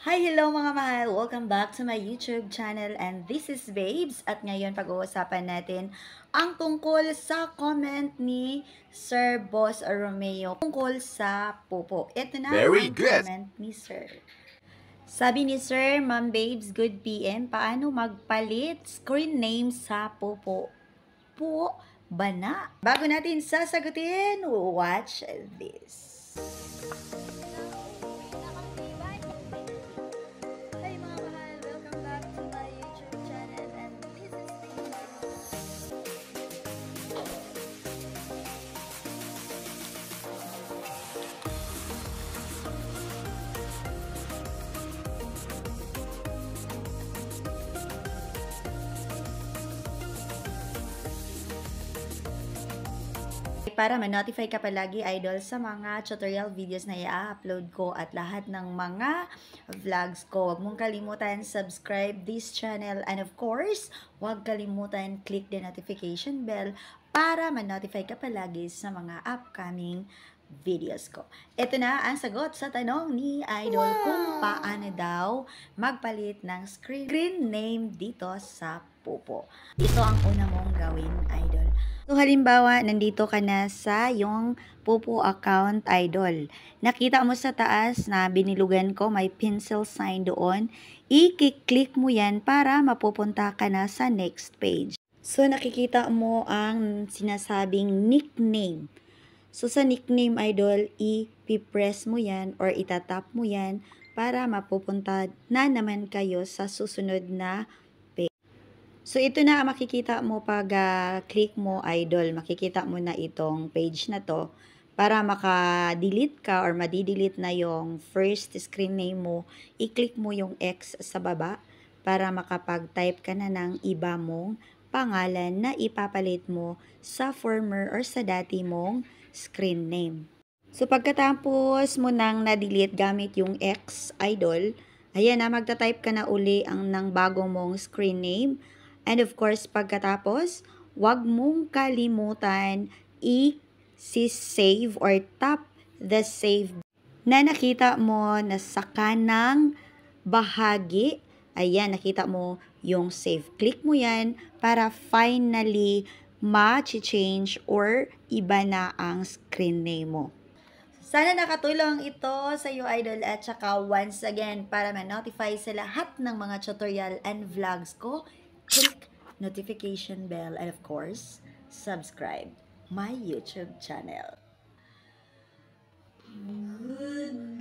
Hi, hello mga mahal! Welcome back to my YouTube channel and this is Babes at ngayon pag-uusapan natin ang tungkol sa comment ni Sir Boss Romeo tungkol sa pupo. Ito na Very ang good. comment ni Sir. Sabi ni Sir, Ma'am Babes, good PM, paano magpalit screen name sa pupo? Po ba na? Bago natin sasagutin, watch this. Hi mga mahal! Welcome back to my YouTube channel and this is para ma-notify ka palagi, idol, sa mga tutorial videos na i-upload ko at lahat ng mga vlogs ko. Huwag mong kalimutan subscribe this channel and of course, huwag kalimutan click the notification bell para ma-notify ka palagi sa mga upcoming videos ko. Ito na ang sagot sa tanong ni Idol kung paano daw magpalit ng screen name dito sa pupo. Ito ang una mong gawin, Idol. So, halimbawa, nandito ka na sa yung pupo account, Idol. Nakita mo sa taas na binilugan ko, may pencil sign doon. I-click mo yan para mapupunta ka na sa next page. So, nakikita mo ang sinasabing nickname. So, sa nickname, Idol, i-press mo yan or itatap mo yan para mapupunta na naman kayo sa susunod na page. So, ito na makikita mo pag click mo, Idol. Makikita mo na itong page na to para maka-delete ka or madi-delete na yung first screen name mo. I-click mo yung X sa baba para makapag-type ka na ng iba mong pangalan na ipapalit mo sa former or sa dati mong screen name. So, pagkatapos mo nang na-delete gamit yung X, Idol, ayan na, magta-type ka na uli ng bago mong screen name. And of course, pagkatapos, wag mong kalimutan i-save or tap the save na nakita mo na sa kanang bahagi. Ayan, nakita mo yung save. Click mo yan para finally ma-change or iba na ang screen name mo. Sana nakatulong ito sa iyo, Idol, at saka once again, para ma-notify sa lahat ng mga tutorial and vlogs ko, click notification bell and of course, subscribe my YouTube channel. Good